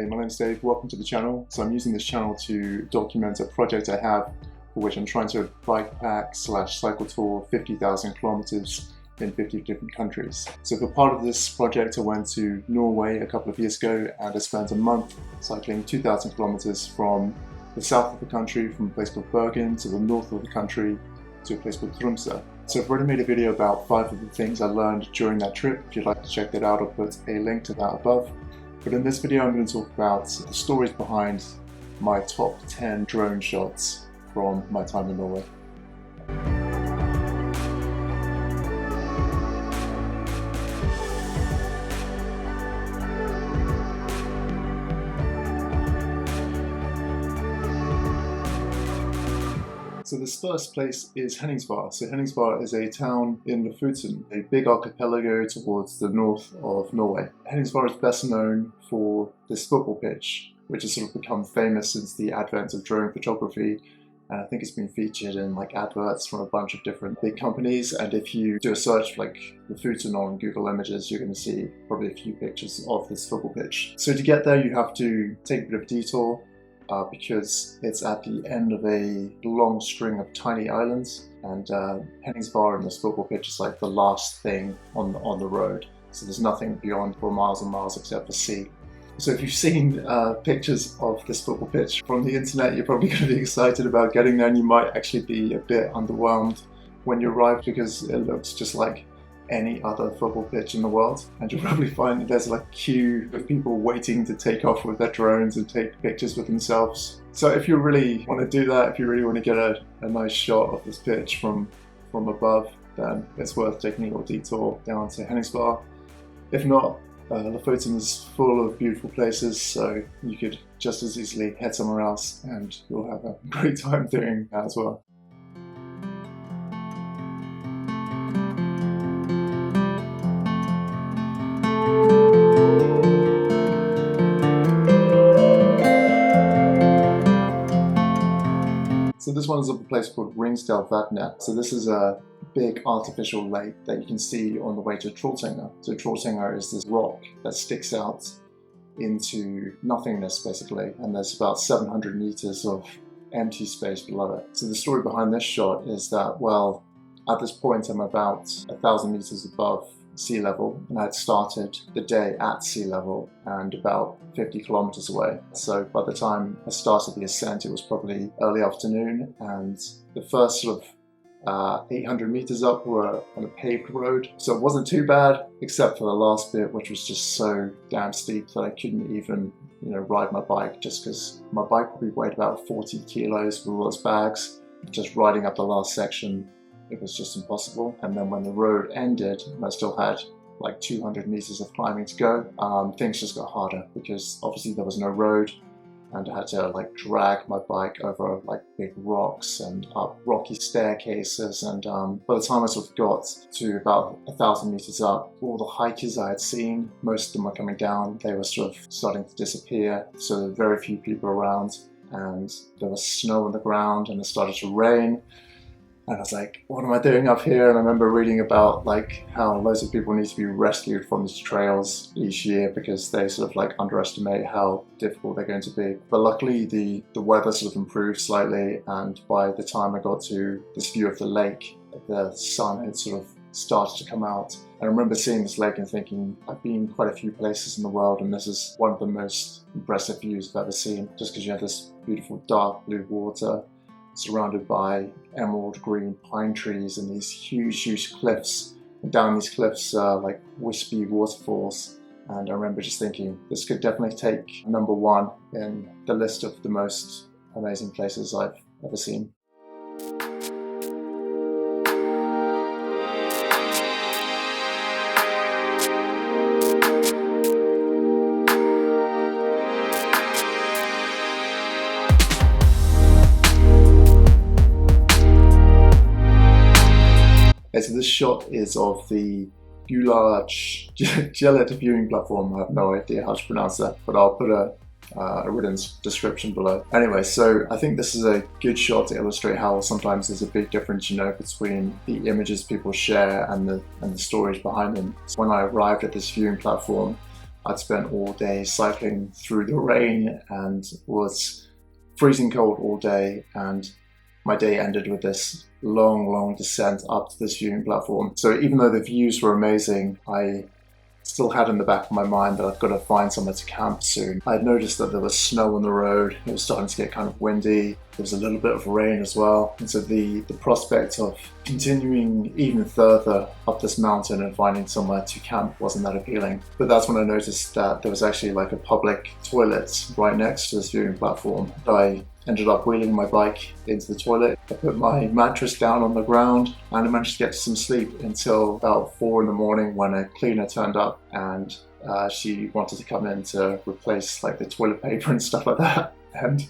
my name's Dave, welcome to the channel. So I'm using this channel to document a project I have for which I'm trying to bike pack / cycle tour 50,000 kilometers in 50 different countries. So for part of this project I went to Norway a couple of years ago and I spent a month cycling 2,000 kilometers from the south of the country, from a place called Bergen, to the north of the country to a place called Tromsø. So I've already made a video about 5 of the things I learned during that trip. If you'd like to check that out, I'll put a link to that above. But in this video I'm going to talk about the stories behind my top 10 drone shots from my time in Norway. So this first place is Henningsvær. So Henningsvær is a town in Lofoten, a big archipelago towards the north of Norway. Henningsvær is best known for this football pitch, which has sort of become famous since the advent of drone photography. And I think it's been featured in like adverts from a bunch of different big companies. And if you do a search like Lofoten on Google Images, you're going to see probably a few pictures of this football pitch. So to get there, you have to take a bit of a detour. Because it's at the end of a long string of tiny islands, and Henningsvær and this football pitch is like the last thing on the road. So there's nothing beyond for miles and miles except the sea. So if you've seen pictures of this football pitch from the internet, you're probably going to be excited about getting there, and you might actually be a bit underwhelmed when you arrive because it looks just like any other football pitch in the world, and you'll probably find that there's like a queue of people waiting to take off with their drones and take pictures with themselves. So if you really want to do that, if you really want to get a nice shot of this pitch from above, then it's worth taking a little detour down to Henningsvær. If not, Lofoten is full of beautiful places, so you could just as easily head somewhere else and you'll have a great time doing that as well. So this one is of a place called Ringedalsvatnet. So this is a big artificial lake that you can see on the way to Tromsø. So Tromsø is this rock that sticks out into nothingness basically, and there's about 700 meters of empty space below it. So the story behind this shot is that, well, at this point I'm about 1,000 meters above sea level, and I had started the day at sea level and about 50 kilometers away. So by the time I started the ascent, it was probably early afternoon, and the first sort of 800 meters up were on a paved road. So it wasn't too bad, except for the last bit, which was just so damn steep that I couldn't even, ride my bike, just because my bike probably weighed about 40 kilos with all its bags. Just riding up the last section, it was just impossible. And then when the road ended and I still had like 200 meters of climbing to go, things just got harder because obviously there was no road, and I had to like drag my bike over like big rocks and up rocky staircases. And by the time I sort of got to about 1,000 meters up, all the hikers I had seen, most of them were coming down. They were sort of starting to disappear. So there were very few people around, and there was snow on the ground, and it started to rain. And I was like, what am I doing up here? And I remember reading about like how loads of people need to be rescued from these trails each year because they sort of like underestimate how difficult they're going to be. But luckily the weather sort of improved slightly, and by the time I got to this view of the lake, the sun had sort of started to come out. I remember seeing this lake and thinking, I've been quite a few places in the world, and this is one of the most impressive views I've ever seen, just because you have this beautiful dark blue water surrounded by emerald green pine trees and these huge cliffs. And down these cliffs are like wispy waterfalls. And I remember just thinking, this could definitely take number 1 in the list of the most amazing places I've ever seen. So this shot is of the Gaularfjellet viewing platform. I have no idea how to pronounce that, but I'll put a written description below. Anyway, so I think this is a good shot to illustrate how sometimes there's a big difference, between the images people share and the stories behind them. So when I arrived at this viewing platform, I'd spent all day cycling through the rain and was freezing cold all day, and my day ended with this long descent up to this viewing platform. So even though the views were amazing, I still had in the back of my mind that I've got to find somewhere to camp soon. I had noticed that there was snow on the road, it was starting to get kind of windy, there was a little bit of rain as well, and so the prospect of continuing even further up this mountain and finding somewhere to camp wasn't that appealing. But that's when I noticed that there was actually like a public toilet right next to this viewing platform. I ended up wheeling my bike into the toilet. I put my mattress down on the ground and I managed to get some sleep until about 4 in the morning when a cleaner turned up and she wanted to come in to replace like the toilet paper and stuff like that. And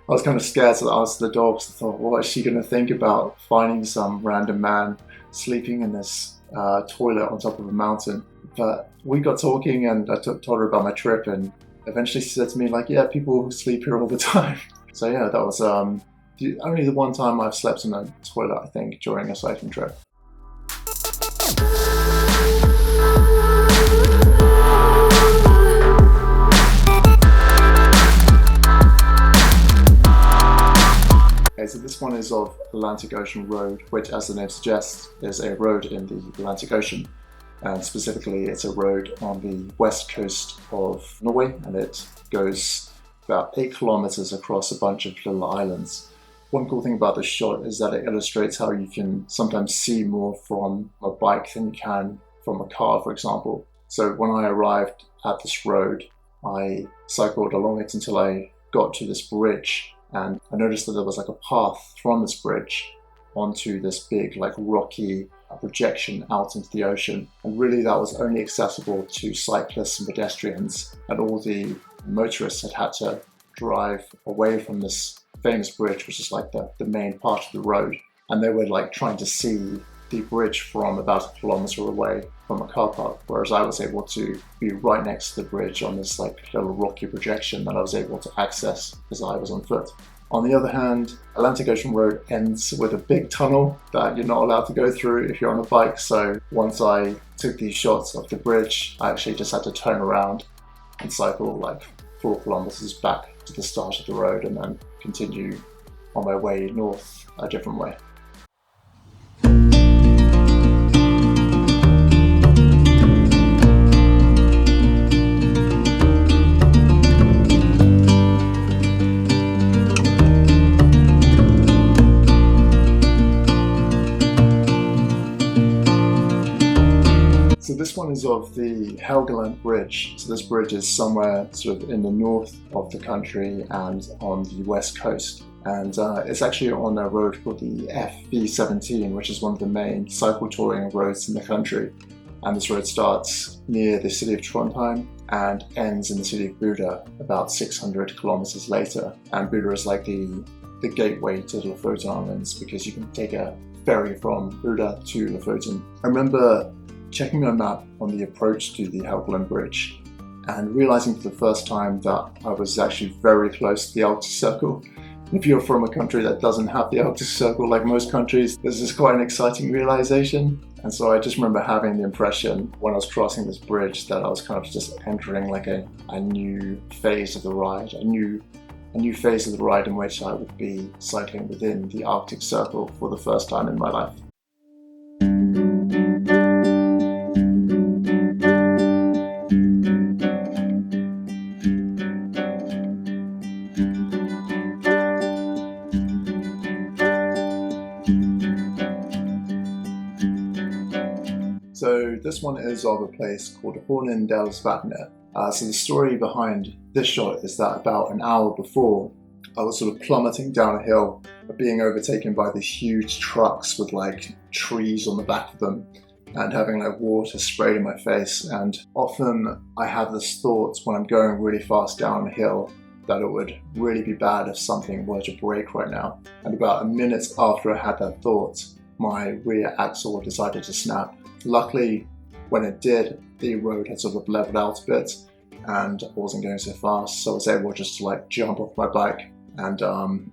I was kind of scared to ask the dogs. I thought, what is she going to think about finding some random man sleeping in this toilet on top of a mountain? But we got talking and I told her about my trip, and eventually she said to me like, yeah, people sleep here all the time. So yeah, that was only the one time I've slept in a toilet, I think, during a cycling trip. Okay, so this one is of Atlantic Ocean Road, which, as the name suggests, is a road in the Atlantic Ocean. And specifically, it's a road on the west coast of Norway, and it goes about 8 kilometers across a bunch of little islands. One cool thing about this shot is that it illustrates how you can sometimes see more from a bike than you can from a car, for example. So when I arrived at this road, I cycled along it until I got to this bridge, and I noticed that there was like a path from this bridge onto this big like rocky projection out into the ocean, and really that was only accessible to cyclists and pedestrians, and all the motorists had to drive away from this famous bridge, which is like the main part of the road, and they were like trying to see the bridge from about 1 kilometer away from a car park, whereas I was able to be right next to the bridge on this like little rocky projection that I was able to access as I was on foot. On the other hand, Atlantic Ocean Road ends with a big tunnel that you're not allowed to go through if you're on a bike. So once I took these shots of the bridge, I actually just had to turn around and cycle like 4 kilometers back to the start of the road and then continue on my way north a different way. So this one is of the Helgeland Bridge. So this bridge is somewhere sort of in the north of the country and on the west coast. And it's actually on a road called the FV17, which is one of the main cycle touring roads in the country. And this road starts near the city of Trondheim and ends in the city of Buda about 600 kilometers later. And Buda is like the gateway to the Lofoten Islands because you can take a ferry from Buda to Lofoten. I remember checking my map on the approach to the Helgeland Bridge and realizing for the first time that I was actually very close to the Arctic Circle. If you're from a country that doesn't have the Arctic Circle like most countries, this is quite an exciting realization. And so I just remember having the impression when I was crossing this bridge that I was kind of just entering like a new phase of the ride, a new phase of the ride in which I would be cycling within the Arctic Circle for the first time in my life. So this one is of a place called Hornindalsvatnet. So the story behind this shot is that about an hour before, I was sort of plummeting down a hill, being overtaken by these huge trucks with like trees on the back of them and having like water sprayed in my face. And often I have this thought when I'm going really fast down a hill that it would really be bad if something were to break right now. And about a minute after I had that thought, my rear axle decided to snap. Luckily, when it did, the road had sort of leveled out a bit and I wasn't going so fast, so I was able just to like jump off my bike and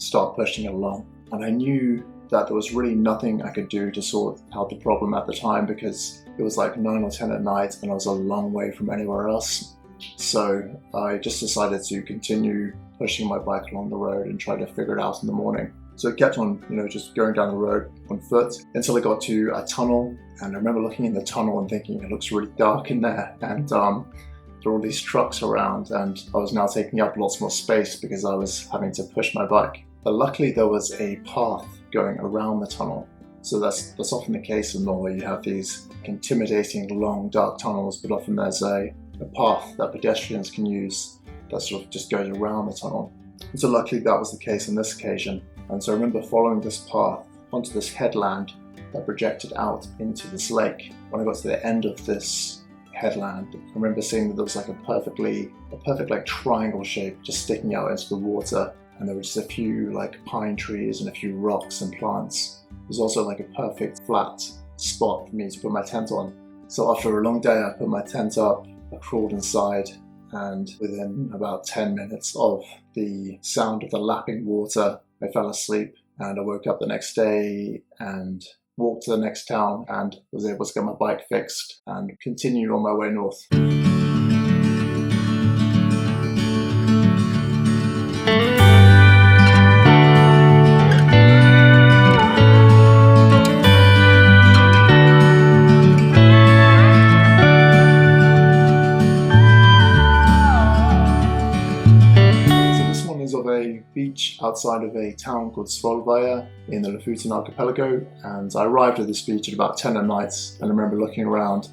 start pushing it along. And I knew that there was really nothing I could do to sort out the problem at the time because it was like 9 or 10 at night and I was a long way from anywhere else. So I just decided to continue pushing my bike along the road and try to figure it out in the morning. So I kept on, just going down the road on foot until I got to a tunnel. And I remember looking in the tunnel and thinking it looks really dark in there. And there were all these trucks around, and I was now taking up lots more space because I was having to push my bike. But luckily there was a path going around the tunnel. So that's often the case in Norway. You have these intimidating long dark tunnels, but often there's a path that pedestrians can use that sort of just goes around the tunnel. And so luckily that was the case on this occasion. And so I remember following this path onto this headland that projected out into this lake. When I got to the end of this headland, I remember seeing that there was like a perfect like triangle shape just sticking out into the water, and there were just a few like pine trees and a few rocks and plants. It was also like a perfect flat spot for me to put my tent on. So after a long day, I put my tent up, I crawled inside, and within about 10 minutes of the sound of the lapping water, I fell asleep. And I woke up the next day and walked to the next town and was able to get my bike fixed and continued on my way north. Beach outside of a town called Svolvær in the Lofoten archipelago, and I arrived at this beach at about 10 at night, and I remember looking around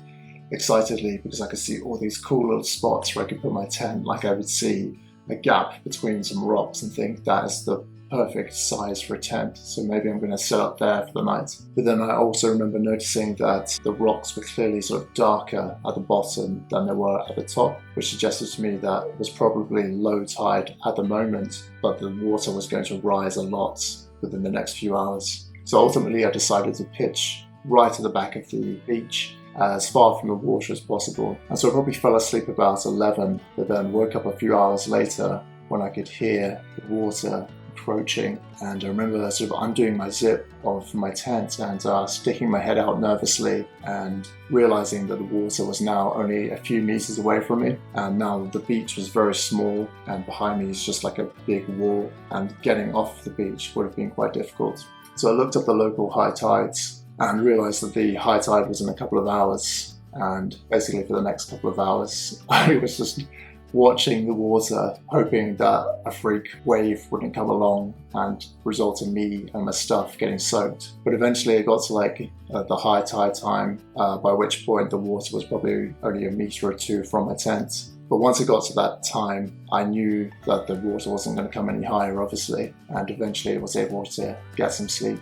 excitedly because I could see all these cool little spots where I could put my tent. Like I would see a gap between some rocks and think that is the perfect size for a tent, so maybe I'm going to set up there for the night. But then I also remember noticing that the rocks were clearly sort of darker at the bottom than they were at the top, which suggested to me that it was probably low tide at the moment, but the water was going to rise a lot within the next few hours. So ultimately I decided to pitch right at the back of the beach, as far from the water as possible. And so I probably fell asleep about 11, but then woke up a few hours later when I could hear the water approaching. And I remember sort of undoing my zip of my tent and sticking my head out nervously and realizing that the water was now only a few meters away from me, and now the beach was very small and behind me is just like a big wall, and getting off the beach would have been quite difficult. So I looked up the local high tides and realized that the high tide was in a couple of hours, and basically for the next couple of hours I was just watching the water, hoping that a freak wave wouldn't come along and result in me and my stuff getting soaked. But eventually it got to like the high tide time, by which point the water was probably only a meter or two from my tent. But once it got to that time, I knew that the water wasn't going to come any higher, obviously, and eventually I was able to get some sleep.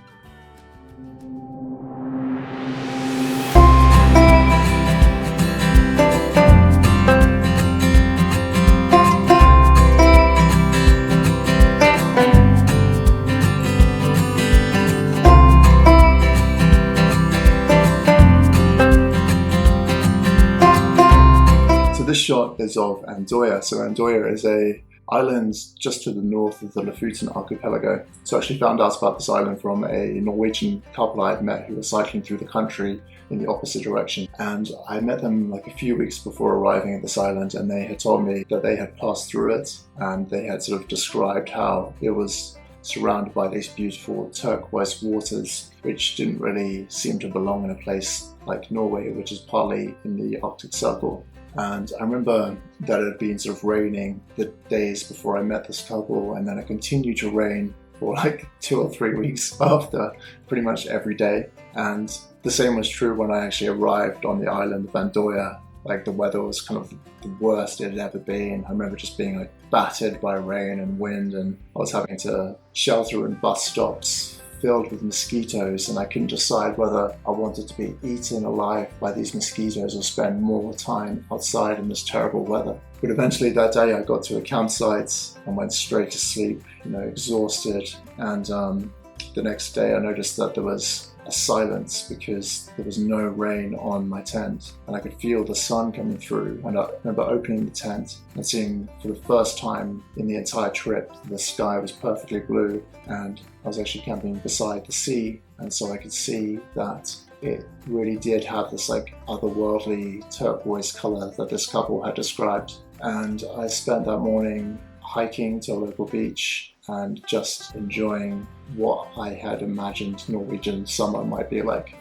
This shot is of Andøya. So Andøya is a island just to the north of the Lofoten archipelago. So I actually found out about this island from a Norwegian couple I had met who were cycling through the country in the opposite direction. And I met them like a few weeks before arriving at this island, and they had told me that they had passed through it, and they had sort of described how it was surrounded by these beautiful turquoise waters, which didn't really seem to belong in a place like Norway, which is partly in the Arctic Circle. And I remember that it had been sort of raining the days before I met this couple, and then it continued to rain for like 2 or 3 weeks after, pretty much every day. And the same was true when I actually arrived on the island of Andøya. Like the weather was kind of the worst it had ever been. I remember just being like battered by rain and wind, and I was having to shelter in bus stops filled with mosquitoes, and I couldn't decide whether I wanted to be eaten alive by these mosquitoes or spend more time outside in this terrible weather. But eventually that day I got to a campsite and went straight to sleep, exhausted. And the next day I noticed that there was a silence because there was no rain on my tent, and I could feel the sun coming through. And I remember opening the tent and seeing for the first time in the entire trip the sky was perfectly blue, and I was actually camping beside the sea, and so I could see that it really did have this like otherworldly turquoise color that this couple had described. and I spent that morning hiking to a local beach and just enjoying what I had imagined Norwegian summer might be like.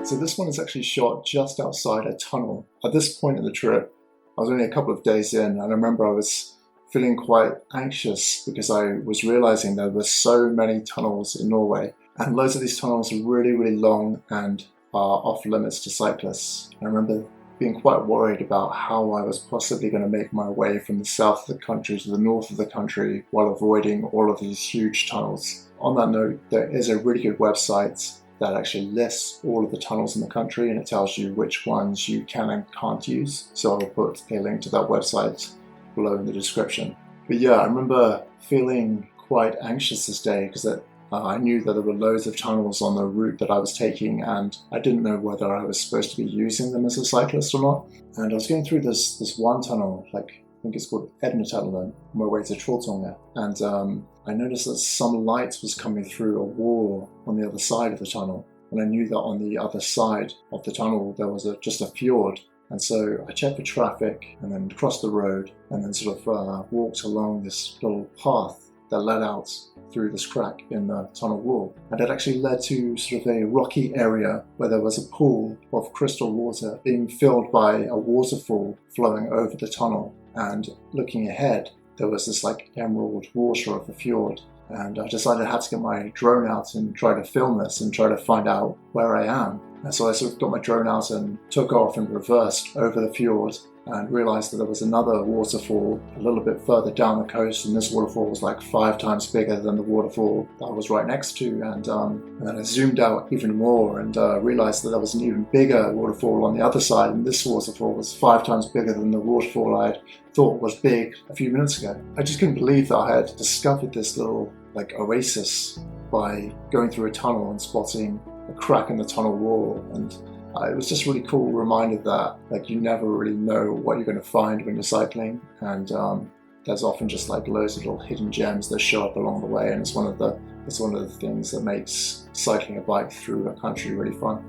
So this one is actually shot just outside a tunnel. At this point in the trip, I was only a couple of days in, and I remember I was feeling quite anxious because I was realizing there were so many tunnels in Norway, and loads of these tunnels are really, really long and are off limits to cyclists. I remember being quite worried about how I was possibly going to make my way from the south of the country to the north of the country while avoiding all of these huge tunnels. On that note, there is a really good website that actually lists all of the tunnels in the country, and it tells you which ones you can and can't use. So I'll put a link to that website below in the description. But yeah, I remember feeling quite anxious this day because I knew that there were loads of tunnels on the route that I was taking, and I didn't know whether I was supposed to be using them as a cyclist or not. And I was going through this one tunnel, I think it's called Ednatunnel, on my way to Tromsø, and I noticed that some light was coming through a wall on the other side of the tunnel, and I knew that on the other side of the tunnel there was just a fjord. And so I checked for traffic and then crossed the road and then sort of walked along this little path that led out through this crack in the tunnel wall. And it actually led to sort of a rocky area where there was a pool of crystal water being filled by a waterfall flowing over the tunnel. And looking ahead, there was this emerald water of the fjord. And I decided I had to get my drone out and try to film this and try to find out where I am. And so I sort of got my drone out and took off and reversed over the fjord and realized that there was another waterfall a little bit further down the coast, and this waterfall was 5 times bigger than the waterfall that I was right next to. And then I zoomed out even more and realized that there was an even bigger waterfall on the other side, and this waterfall was 5 times bigger than the waterfall I had thought was big a few minutes ago. I just couldn't believe that I had discovered this little oasis by going through a tunnel and spotting a crack in the tunnel wall. And it was just a really cool reminder that you never really know what you're going to find when you're cycling, and there's often just loads of little hidden gems that show up along the way, and it's one of the things that makes cycling a bike through a country really fun.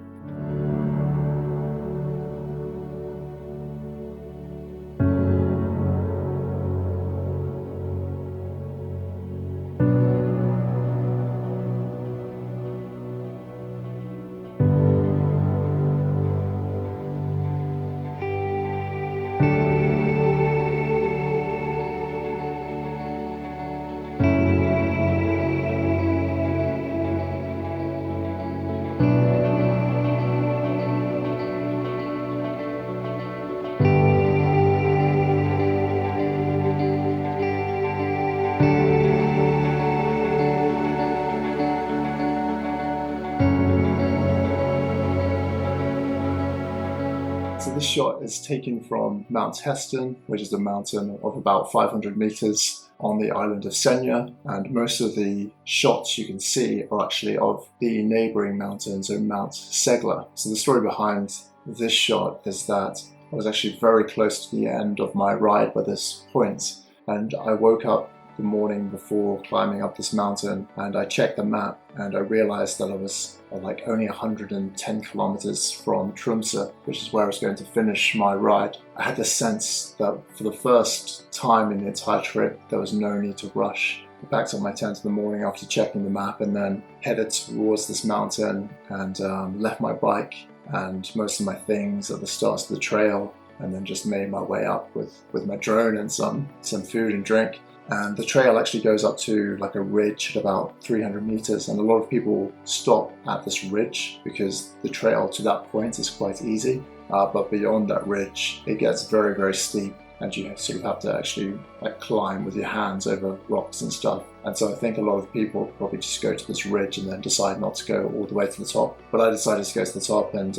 So this shot is taken from Mount Heston, which is a mountain of about 500 meters on the island of Senja, and most of the shots you can see are actually of the neighboring mountain, so Mount Segla. So the story behind this shot is that I was actually very close to the end of my ride by this point, and I woke up the morning before climbing up this mountain, and I checked the map and I realized that I was only 110 kilometers from Tromsø, which is where I was going to finish my ride. I had the sense that for the first time in the entire trip there was no need to rush. I packed up my tent in the morning after checking the map and then headed towards this mountain and left my bike and most of my things at the start of the trail, and then just made my way up with my drone and some food and drink. And the trail actually goes up to a ridge at about 300 meters, and a lot of people stop at this ridge because the trail to that point is quite easy, but beyond that ridge it gets very, very steep, and you sort of have to actually climb with your hands over rocks and stuff. And so I think a lot of people probably just go to this ridge and then decide not to go all the way to the top. But I decided to go to the top, and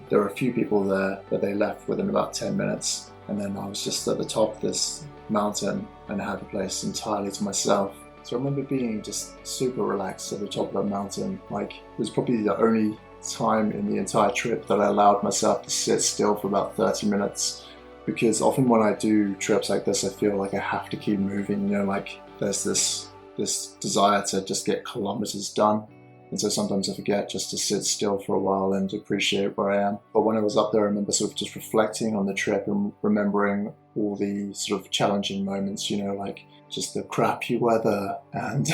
there were a few people there, but they left within about 10 minutes. And then I was just at the top of this mountain and I had the place entirely to myself. So I remember being just super relaxed at the top of that mountain. It was probably the only time in the entire trip that I allowed myself to sit still for about 30 minutes because often when I do trips like this, I feel like I have to keep moving, you know, like there's this desire to just get kilometers done. And so sometimes I forget just to sit still for a while and appreciate where I am. But when I was up there, I remember sort of just reflecting on the trip and remembering all the sort of challenging moments, you know, like just the crappy weather and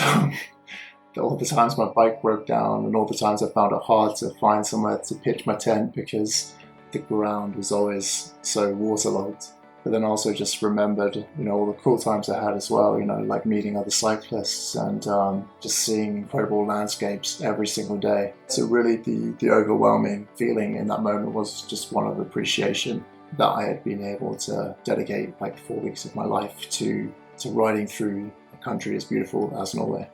all the times my bike broke down and all the times I found it hard to find somewhere to pitch my tent because the ground was always so waterlogged. But then also just remembered, you know, all the cool times I had as well, you know, like meeting other cyclists and just seeing incredible landscapes every single day. So really the overwhelming feeling in that moment was just one of appreciation that I had been able to dedicate like 4 weeks of my life to riding through a country as beautiful as Norway.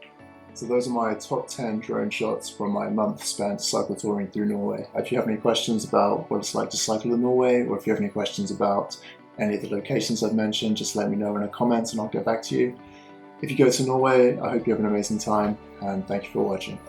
So those are my top 10 drone shots from my month spent cycle touring through Norway. If you have any questions about what it's like to cycle in Norway, or if you have any questions about any of the locations I've mentioned, just let me know in a comment and I'll get back to you. If you go to Norway, I hope you have an amazing time and thank you for watching.